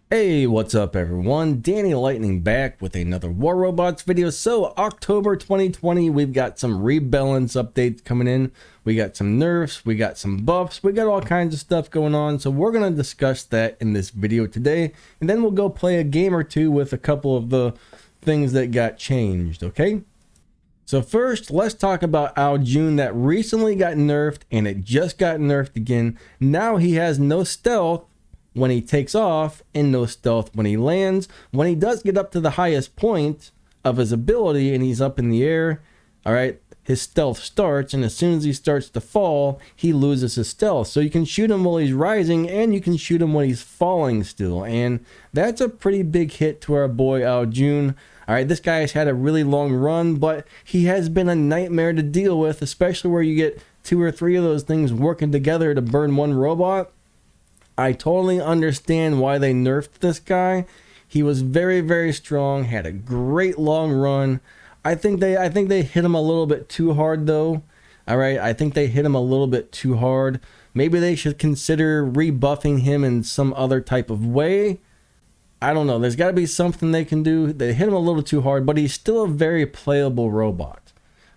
Hey, what's up everyone? Danny Lightning back with another War Robots video. So October 2020, we've got some rebalance updates coming in. We got some nerfs, we got some buffs, we got all kinds of stuff going on. So we're going to discuss that in this video today. And then we'll go play a game or two with a couple of the things that got changed, okay? So first, let's talk about Ao Jun that recently got nerfed and it just got nerfed again. Now he has no stealth when he takes off and no stealth when he lands. When he does get up to the highest point of his ability and he's up in the air, all right, his stealth starts, and as soon as he starts to fall, he loses his stealth. So you can shoot him while he's rising and you can shoot him when he's falling still, and that's a pretty big hit to our boy Ao Jun. All right, this guy has had a really long run, but he has been a nightmare to deal with, especially where you get 2 or 3 of those things working together to burn one robot. I totally understand why they nerfed this guy. He was very, very strong, had a great long run. I think they hit him a little bit too hard though. All right, I think they hit him a little bit too hard. Maybe they should consider rebuffing him in some other type of way. I don't know. There's got to be something they can do. They hit him a little too hard, but he's still a very playable robot.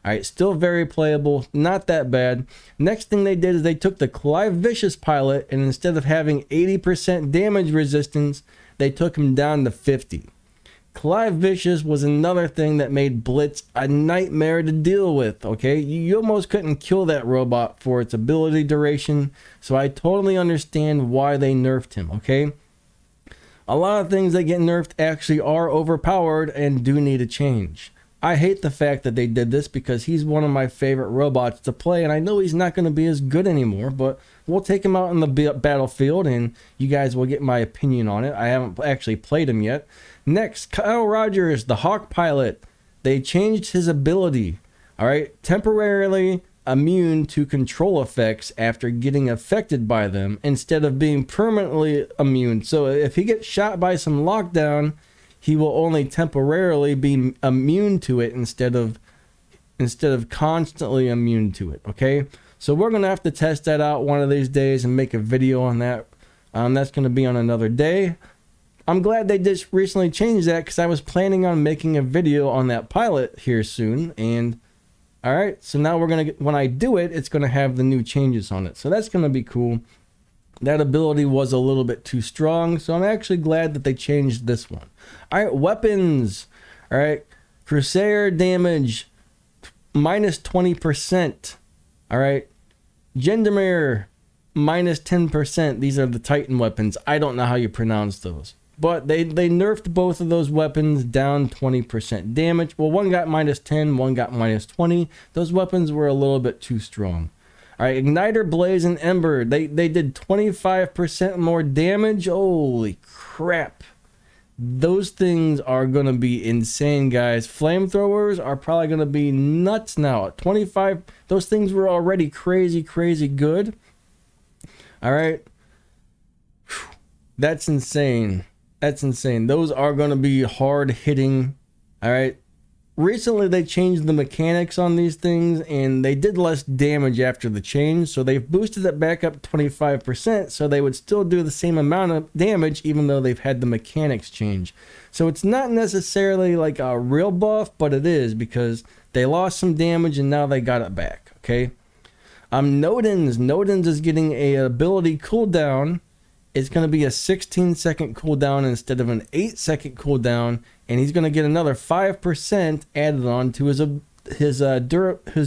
All right, still very playable, not that bad. Next thing they did is they took the Clive Vicious pilot, and instead of having 80% damage resistance, they took him down to 50. Clive Vicious was another thing that made Blitz a nightmare to deal with, okay? You almost couldn't kill that robot for its ability duration, so I totally understand why they nerfed him, okay? A lot of things that get nerfed actually are overpowered and do need a change. I hate the fact that they did this because he's one of my favorite robots to play, and I know he's not going to be as good anymore, but we'll take him out in the battlefield and you guys will get my opinion on it. I haven't actually played him yet. Next, Kyle Rogers, the Hawk pilot. They changed his ability, all right? Temporarily immune to control effects after getting affected by them instead of being permanently immune. So if he gets shot by some lockdown, he will only temporarily be immune to it instead of constantly immune to it, okay? So we're going to have to test that out one of these days and make a video on that. That's going to be on another day. I'm glad they just recently changed that because I was planning on making a video on that pilot here soon. And all right, so now we're going to, when I do it, it's going to have the new changes on it. So that's going to be cool. That ability was a little bit too strong, so I'm actually glad that they changed this one. All right, weapons. All right, Crusader damage minus 20%. All right, Gendermere minus 10%. These are the Titan weapons. I don't know how you pronounce those, but they nerfed both of those weapons down 20% damage. Well, one got minus 10, one got minus 20. Those weapons were a little bit too strong. All right, Igniter, Blaze, and Ember. They did 25% more damage. Holy crap. Those things are going to be insane, guys. Flamethrowers are probably going to be nuts now. At 25, those things were already crazy, crazy good. All right. Whew. That's insane. That's insane. Those are going to be hard hitting. All right. Recently, they changed the mechanics on these things, and they did less damage after the change, so they've boosted it back up 25%, so they would still do the same amount of damage even though they've had the mechanics change. So it's not necessarily like a real buff, but it is because they lost some damage and now they got it back, okay? Nodens is getting a ability cooldown. It's going to be a 16-second cooldown instead of an 8-second cooldown, and he's going to get another 5% added on to his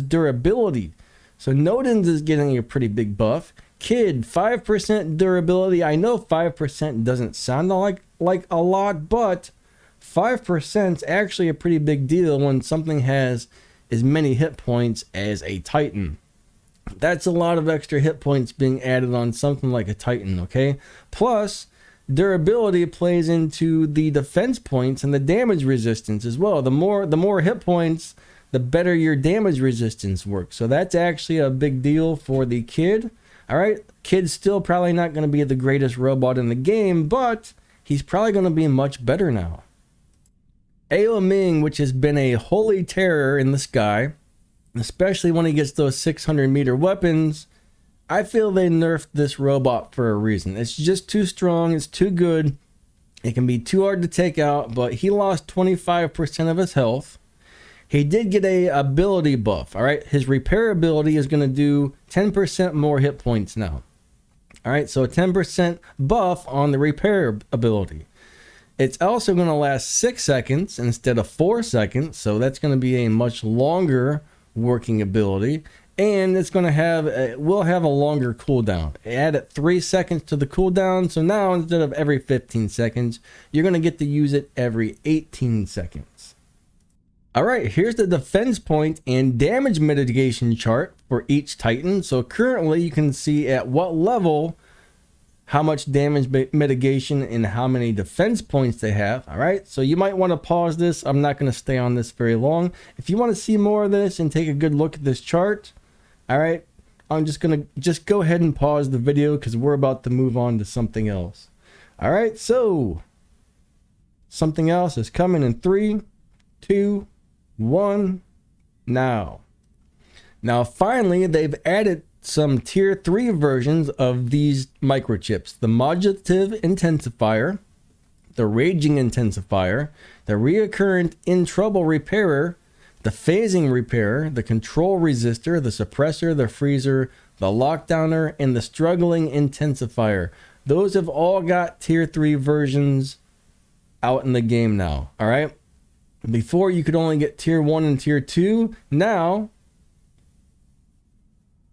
durability. So Nodens is getting a pretty big buff. Kid, 5% durability. I know 5% doesn't sound like a lot, but 5% is actually a pretty big deal when something has as many hit points as a Titan. That's a lot of extra hit points being added on something like a Titan, okay? Plus, durability plays into the defense points and the damage resistance as well. The more hit points, the better your damage resistance works. So that's actually a big deal for the Kid. All right, Kid's still probably not going to be the greatest robot in the game, but he's probably going to be much better now. Ming, which has been a holy terror in the sky, especially when he gets those 600-meter weapons. I feel they nerfed this robot for a reason. It's just too strong. It's too good. It can be too hard to take out, but he lost 25% of his health. He did get a ability buff. All right, his repair ability is going to do 10% more hit points now. All right, so a 10% buff on the repair ability. It's also going to last 6 seconds instead of 4 seconds, so that's going to be a much longer working ability, and it's going to have will have a longer cooldown. It added 3 seconds to the cooldown, so now instead of every 15 seconds, you're going to get to use it every 18 seconds. All right, here's the defense point and damage mitigation chart for each Titan. So currently you can see at what level how much damage mitigation and how many defense points they have. All right, so you might want to pause this. I'm not going to stay on this very long. If you want to see more of this and take a good look at this chart, all right, I'm just going to go ahead and pause the video because we're about to move on to something else. All right, so something else is coming in 3, 2, 1, now. Now finally they've added some tier 3 versions of these microchips: the modulative intensifier, the raging intensifier, the reoccurrent in trouble repairer, the phasing repairer, the control resistor, the suppressor, the freezer, the lockdowner, and the struggling intensifier. Those have all got tier 3 versions out in the game now. All right, before you could only get tier 1 and tier 2. Now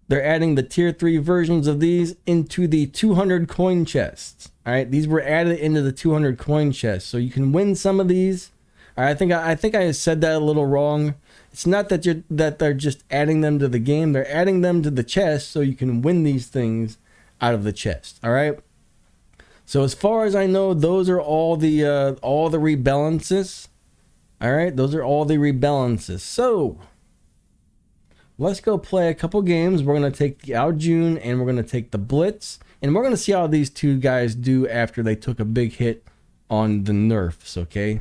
they're adding the tier 3 versions of these into the 200 coin chests. All right, these were added into the 200 coin chests, so you can win some of these. All right, I think I said that a little wrong. It's not that they're just adding them to the game; they're adding them to the chest so you can win these things out of the chest. All right. So as far as I know, those are all the rebalances. All right, those are all the rebalances. So let's go play a couple games. We're going to take the Aljun and we're going to take the Blitz. And we're going to see how these two guys do after they took a big hit on the nerfs, okay?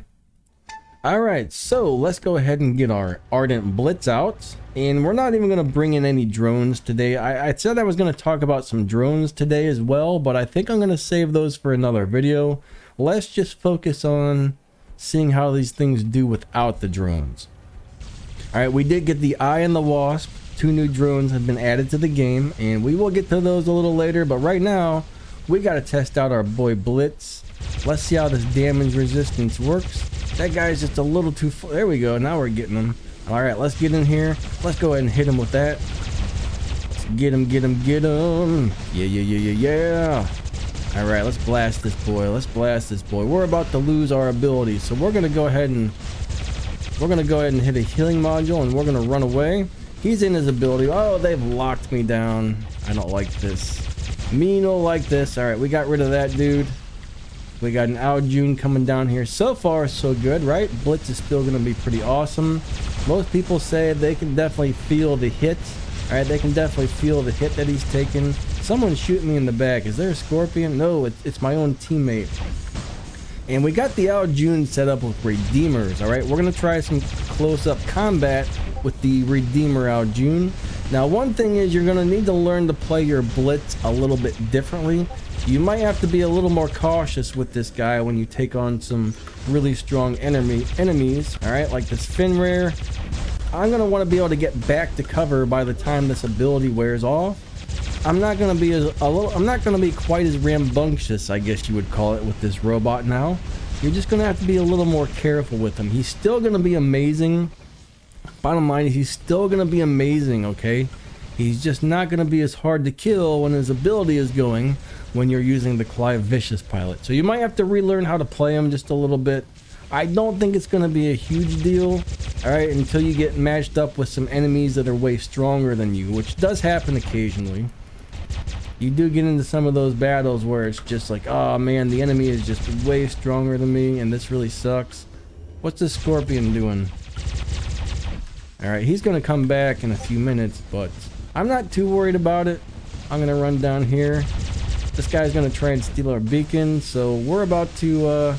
All right, so let's go ahead and get our Ardent Blitz out. And we're not even going to bring in any drones today. I said I was going to talk about some drones today as well, but I think I'm going to save those for another video. Let's just focus on seeing how these things do without the drones. All right, we did get the Eye and the Wasp. 2 new drones have been added to the game, and we will get to those a little later, but right now we got to test out our boy Blitz. Let's see how this damage resistance works. That guy's just a little too far. There we go, now we're getting him. All right, let's get in here. Let's go ahead and hit him with that. Let's get him, get him, get him. Yeah. All right, let's blast this boy. Let's blast this boy. We're about to lose our ability, so we're gonna go ahead and hit a healing module, and we're gonna run away. He's in his ability. Oh, they've locked me down. I don't like this. Me no like this. All right, we got rid of that dude. We got an Aljun coming down here. So far, so good, right? Blitz is still gonna be pretty awesome. Most people say they can definitely feel the hit. All right, they can definitely feel the hit that he's taking. Someone's shooting me in the back. Is there a scorpion? No, it's my own teammate. And we got the Aljun set up with Redeemers. All right, we're gonna try some close-up combat with the Redeemer Aljun. Now, one thing is you're gonna need to learn to play your Blitz a little bit differently. You might have to be a little more cautious with this guy when you take on some really strong enemies. All right, like this Finrare. I'm gonna want to be able to get back to cover by the time this ability wears off. I'm not gonna be quite as rambunctious, I guess you would call it, with this robot now. You're just gonna have to be a little more careful with him. He's still gonna be amazing. Bottom line is he's still gonna be amazing, okay? He's just not gonna be as hard to kill when his ability is going when you're using the Clive Vicious pilot. So you might have to relearn how to play him just a little bit. I don't think it's gonna be a huge deal, all right, until you get matched up with some enemies that are way stronger than you, which does happen occasionally. You do get into some of those battles where it's just like, oh man, the enemy is just way stronger than me and this really sucks. What's this Scorpion doing? Alright, he's gonna come back in a few minutes, but I'm not too worried about it. I'm gonna run down here. This guy's gonna try and steal our beacon, so we're about to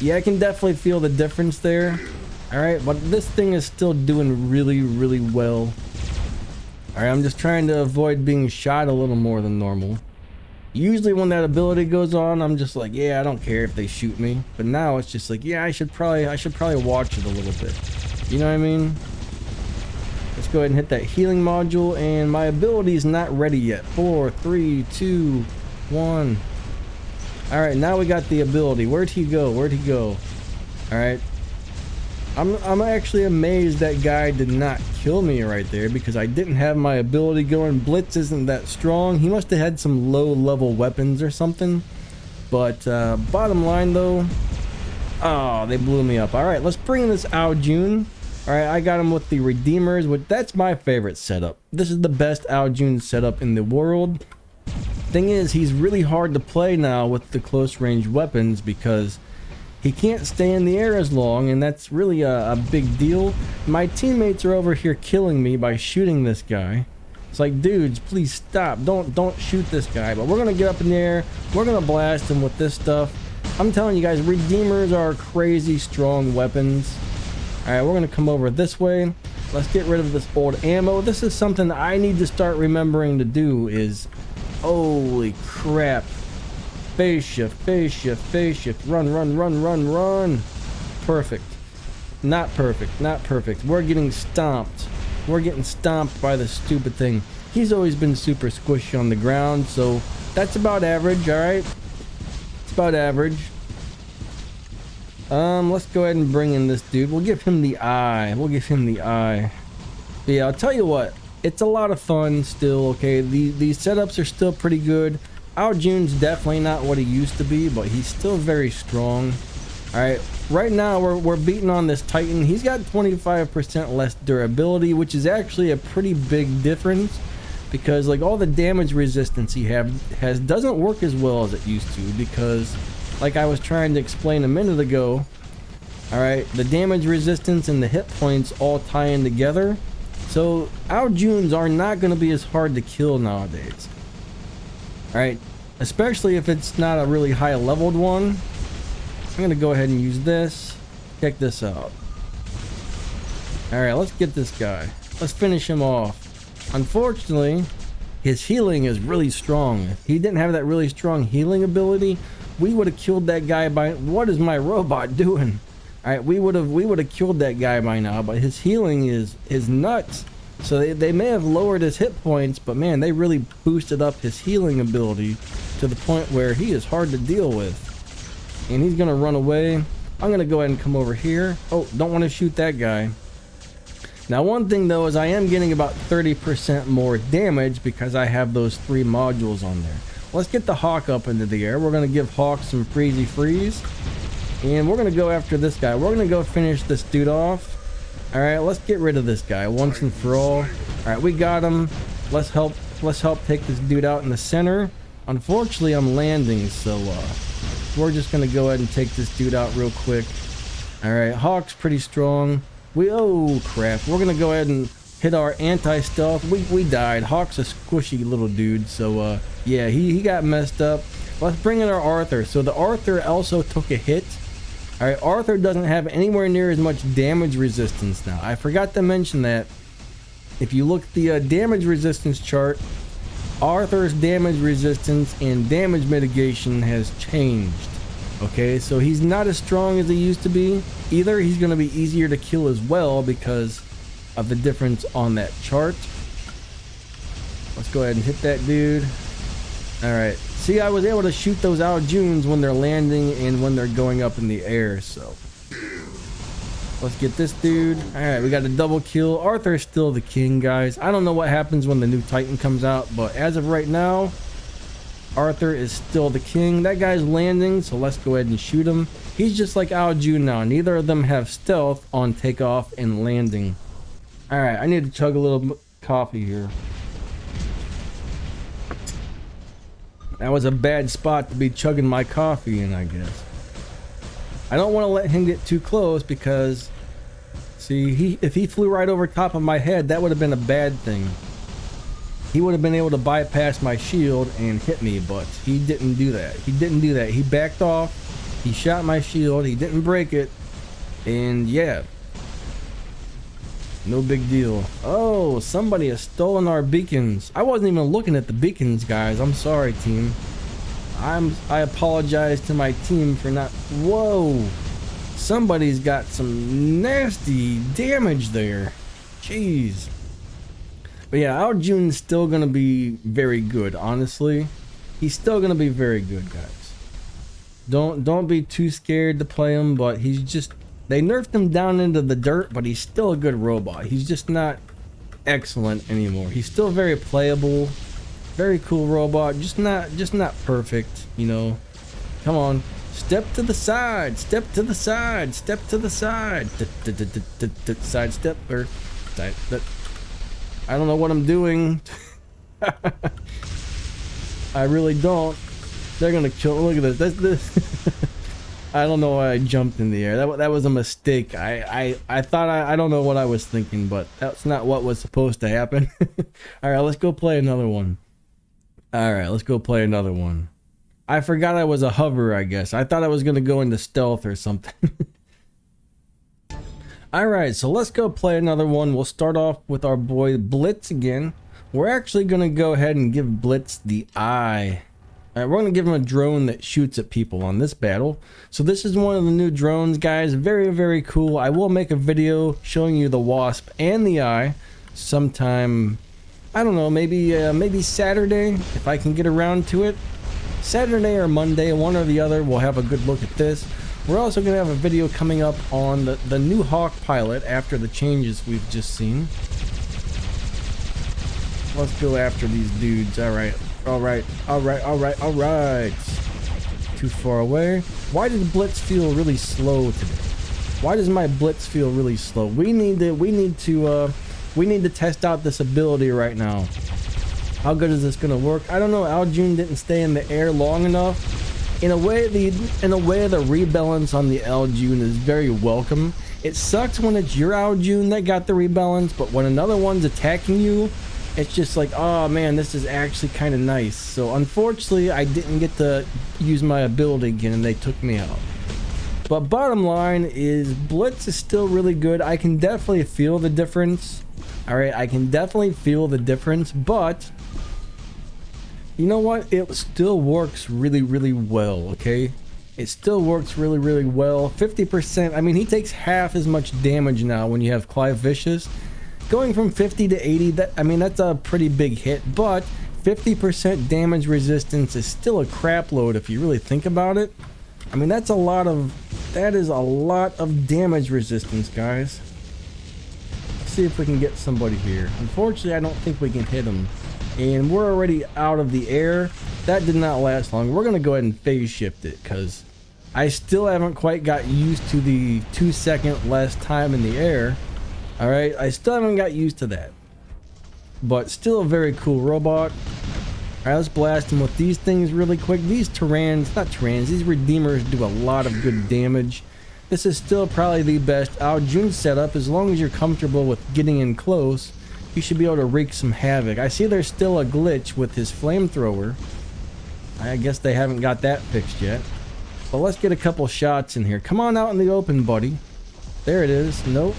yeah, I can definitely feel the difference there. Alright, but this thing is still doing really well. Alright, I'm just trying to avoid being shot a little more than normal. Usually when that ability goes on, I'm just like, yeah, I don't care if they shoot me. But now it's just like, yeah, I should probably watch it a little bit. You know what I mean? Let's go ahead and hit that healing module, and my ability is not ready yet. 4, 3, 2, 1. All right, now we got the ability. Where'd he go? Where'd he go? All right. I'm actually amazed that guy did not kill me right there, because I didn't have my ability going. Blitz isn't that strong. He must have had some low level weapons or something. But bottom line though, oh, they blew me up. All right, let's bring this Ao Jun. All right, I got him with the Redeemers, that's my favorite setup. This is the best Ao Jun setup in the world. Thing is, he's really hard to play now with the close range weapons, because he can't stay in the air as long, and that's really a big deal. My teammates are over here killing me by shooting this guy. It's like, dudes, please stop. Don't shoot this guy. But we're gonna get up in the air. We're gonna blast him with this stuff. I'm telling you guys, Redeemers are crazy strong weapons. All right, we're gonna come over this way. Let's get rid of this old ammo. This is something I need to start remembering to do. Is, holy crap. Phase shift, phase shift, phase shift. Run, run, run, run, run. Perfect. Not perfect, not perfect. We're getting stomped. We're getting stomped by the stupid thing. He's always been super squishy on the ground, so that's about average, alright? It's about average. Let's go ahead and bring in this dude. We'll give him the eye. We'll give him the eye. But yeah, I'll tell you what. It's a lot of fun still, okay? These setups are still pretty good. Ao Jun's definitely not what he used to be, but he's still very strong. Alright, right now we're beating on this Titan. He's got 25% less durability, which is actually a pretty big difference, because like all the damage resistance he has doesn't work as well as it used to, because like I was trying to explain a minute ago, alright, the damage resistance and the hit points all tie in together. So Ao Jun's are not going to be as hard to kill nowadays. Alright, especially if it's not a really high leveled one. I'm gonna go ahead and use this. Check this out. Alright, let's get this guy. Let's finish him off. Unfortunately, his healing is really strong. If he didn't have that really strong healing ability, we would have killed that guy by... What is my robot doing? Alright, we would have killed that guy by now, but his healing is nuts. So they may have lowered his hit points, but man, they really boosted up his healing ability to the point where he is hard to deal with. And he's gonna run away. I'm gonna go ahead and come over here. Oh, don't want to shoot that guy. Now one thing though is I am getting about 30% more damage because I have those 3 modules on there. Let's get the Hawk up into the air. We're gonna give Hawk some freezy freeze. And we're gonna go after this guy. We're gonna go finish this dude off. Alright, let's get rid of this guy once and for all. Alright, we got him. Let's help take this dude out in the center. Unfortunately, I'm landing, so we're just gonna go ahead and take this dude out real quick. Alright, Hawk's pretty strong. Oh crap. We're gonna go ahead and hit our anti-stealth. We died. Hawk's a squishy little dude, so yeah, he got messed up. Let's bring in our Arthur. So the Arthur also took a hit. Alright, Arthur doesn't have anywhere near as much damage resistance now. I forgot to mention that. If you look at the damage resistance chart, Arthur's damage resistance and damage mitigation has changed. Okay, so he's not as strong as he used to be. Either he's going to be easier to kill as well because of the difference on that chart. Let's go ahead and hit that dude. Alright, see, I was able to shoot those Ao Juns when they're landing and when they're going up in the air, so. Let's get this dude. Alright, we got a double kill. Arthur is still the king, guys. I don't know what happens when the new Titan comes out, but as of right now, Arthur is still the king. That guy's landing, so let's go ahead and shoot him. He's just like Ao Jun now. Neither of them have stealth on takeoff and landing. Alright, I need to chug a little coffee here. That was a bad spot to be chugging my coffee in, I guess. I don't want to let him get too close because, see, if he flew right over top of my head, that would have been a bad thing. He would have been able to bypass my shield and hit me, but he didn't do that. He didn't do that. He backed off. He shot my shield. He didn't break it. And yeah. No big deal. Oh, somebody has stolen our beacons. I wasn't even looking at the beacons, guys. I'm sorry, team. I apologize to my team for not. Whoa, somebody's got some nasty damage there. Jeez. But yeah, our June's still gonna be very good. Honestly, he's still gonna be very good, guys. Don't be too scared to play him. But he's just, they nerfed him down into the dirt, but he's still a good robot. He's just not excellent anymore. He's still very playable. Very cool robot, just not perfect, you know. Come on, step to the side, step to the side, step to the side, side step or side. I don't know what I'm doing. I really don't. They're gonna kill. Look at this. This. I don't know why I jumped in the air. That was a mistake. I thought I don't know what I was thinking, but that's not what was supposed to happen. All right, let's go play another one. Alright, let's go play another one. I forgot I was a hover, I guess. I thought I was going to go into stealth or something. Alright, so let's go play another one. We'll start off with our boy Blitz again. We're actually going to go ahead and give Blitz the eye. Alright, we're going to give him a drone that shoots at people on this battle. So this is one of the new drones, guys. Very, very cool. I will make a video showing you the wasp and the eye sometime. I don't know, maybe Saturday, if I can get around to it. Saturday or Monday, one or the other, we'll have a good look at this. We're also going to have a video coming up on the new Hawk pilot after the changes we've just seen. Let's go after these dudes. Alright, alright, alright, alright, alright. Too far away. Why did Blitz feel really slow today? Why does my Blitz feel really slow? We need to test out this ability right now. How good is this gonna work? I don't know. Aljun didn't stay in the air long enough. In a way, the rebalance on the Aljun is very welcome. It sucks when it's your Aljun that got the rebalance, but when another one's attacking you, it's just like, oh man, this is actually kind of nice. So unfortunately, I didn't get to use my ability again, and they took me out. But bottom line is, Blitz is still really good. I can definitely feel the difference. Alright, I can definitely feel the difference, but you know what? It still works really, really well, okay? It still works really, really well. 50%, I mean, he takes half as much damage now when you have Clive Vicious. Going from 50 to 80, that's a pretty big hit, but 50% damage resistance is still a crap load if you really think about it. I mean, that is a lot of damage resistance, guys. See if we can get somebody here. Unfortunately, I don't think we can hit him, and we're already out of the air. That did not last long. We're gonna go ahead and phase shift it because I still haven't quite got used to the 2-second less time in the air. All right, I still haven't got used to that, but still a very cool robot. All right, let's blast him with these things really quick. These these redeemers do a lot of good damage. This is still probably the best Aljun setup. As long as you're comfortable with getting in close, you should be able to wreak some havoc. I see there's still a glitch with his flamethrower. I guess they haven't got that fixed yet. But let's get a couple shots in here. Come on out in the open, buddy. There it is. Nope.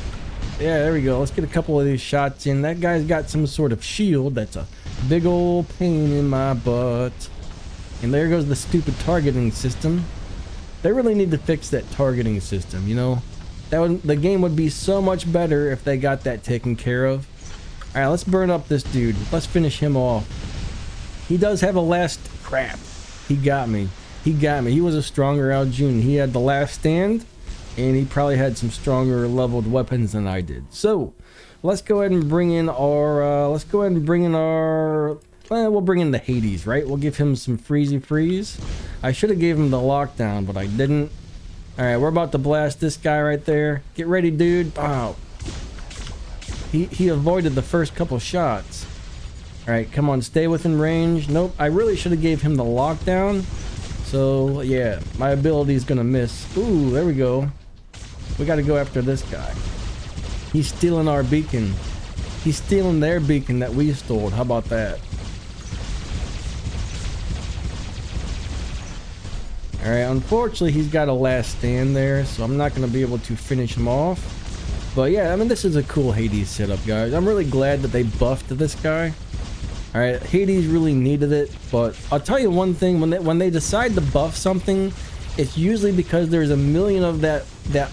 Yeah, there we go. Let's get a couple of these shots in. That guy's got some sort of shield. That's a big old pain in my butt. And there goes the stupid targeting system. They really need to fix that targeting system, you know? The game would be so much better if they got that taken care of. Alright, let's burn up this dude. Let's finish him off. He does have a last... Crap. He got me. He got me. He was a stronger Aljun. He had the last stand, and he probably had some stronger leveled weapons than I did. So, let's go ahead and bring in our... we'll bring in the Hades, right? We'll give him some freezy freeze. I should have gave him the lockdown, but I didn't. Alright, we're about to blast this guy right there. Get ready, dude. Wow. He avoided the first couple shots. Alright, come on, stay within range. Nope, I really should have gave him the lockdown. So, yeah, my ability is gonna miss. Ooh, there we go. We gotta go after this guy. He's stealing our beacon. He's stealing their beacon that we stole. How about that? Alright, unfortunately he's got a last stand there, so I'm not going to be able to finish him off. But yeah, I mean, this is a cool Hades setup, guys. I'm really glad that they buffed this guy. All right, Hades really needed it, but I'll tell you one thing: when they decide to buff something, it's usually because there's a million of that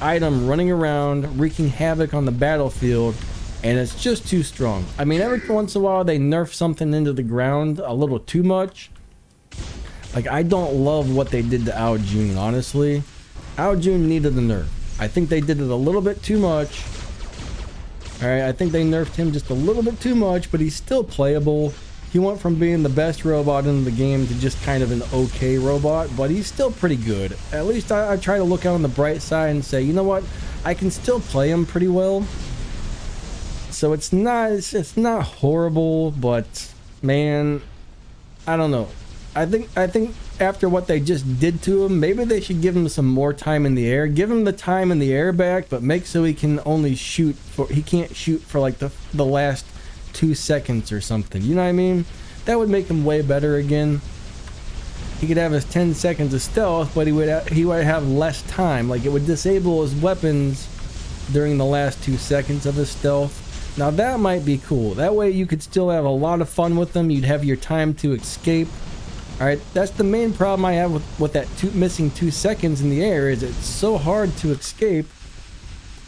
item running around wreaking havoc on the battlefield, and it's just too strong. I mean, every once in a while they nerf something into the ground a little too much. Like, I don't love what they did to Ao Jun, honestly. Ao Jun needed a nerf. I think they did it a little bit too much. Alright, I think they nerfed him just a little bit too much, but he's still playable. He went from being the best robot in the game to just kind of an okay robot, but he's still pretty good. At least I try to look out on the bright side and say, you know what? I can still play him pretty well. So it's not horrible, but man, I don't know. I think after what they just did to him, maybe they should give him some more time in the air. Give him the time in the air back, but make so he can only shoot for, he can't shoot for like the last 2 seconds or something. You know what I mean? That would make him way better again. He could have his 10 seconds of stealth, but he would have less time. Like, it would disable his weapons during the last 2 seconds of his stealth. Now that might be cool. That way you could still have a lot of fun with them. You'd have your time to escape. Alright, that's the main problem I have with that missing 2 seconds in the air, is it's so hard to escape.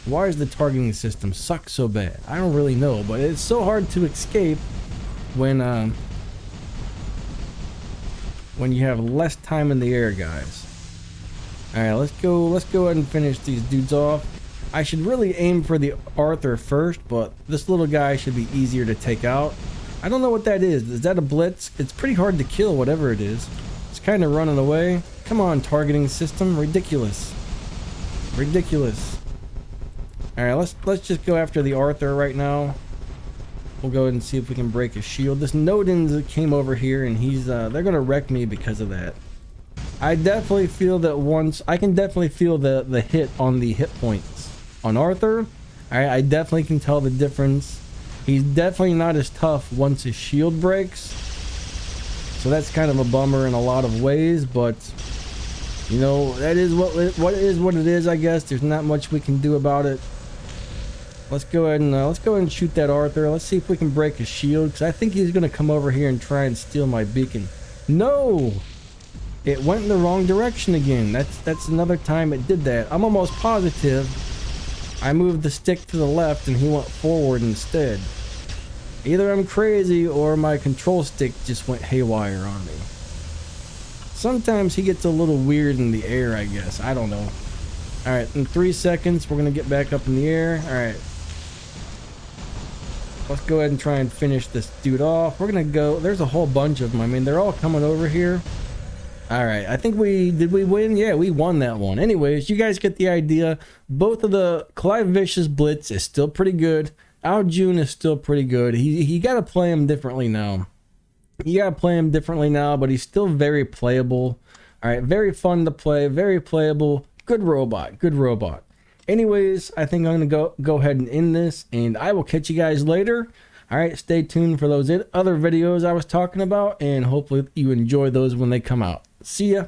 Why does the targeting system suck so bad? I don't really know, but it's so hard to escape when you have less time in the air, guys. Alright, let's go ahead and finish these dudes off. I should really aim for the Arthur first, but this little guy should be easier to take out. I don't know what that is. Is that a Blitz? It's pretty hard to kill, whatever it is. It's kind of running away. Come on, targeting system. Ridiculous. Ridiculous. Alright, let's just go after the Arthur right now. We'll go ahead and see if we can break his shield. This Nodens came over here, and he's they're gonna wreck me because of that. I definitely feel that I can definitely feel the hit on the hit points on Arthur. I definitely can tell the difference. He's definitely not as tough once his shield breaks, so that's kind of a bummer in a lot of ways, but you know, that is what it is, I guess. There's not much we can do about it. Let's go ahead and shoot that Arthur. Let's see if we can break his shield, because I think he's going to come over here and try and steal my beacon. No! It went in the wrong direction again. That's another time it did that. I'm almost positive I moved the stick to the left and he went forward instead. Either I'm crazy or my control stick just went haywire on me. Sometimes he gets a little weird in the air, I guess. I don't know. Alright, in 3 seconds, we're going to get back up in the air. Alright. Let's go ahead and try and finish this dude off. We're going to go... There's a whole bunch of them. I mean, they're all coming over here. Alright, I think did we win? Yeah, we won that one. Anyways, you guys get the idea. Both of the Clive Vicious Blitz is still pretty good. Ao Jun is still pretty good. You got to play him differently now. You got to play him differently now, but he's still very playable. Alright, very fun to play, very playable. Good robot, good robot. Anyways, I think I'm going to go ahead and end this, and I will catch you guys later. Alright, stay tuned for those other videos I was talking about, and hopefully you enjoy those when they come out. See ya.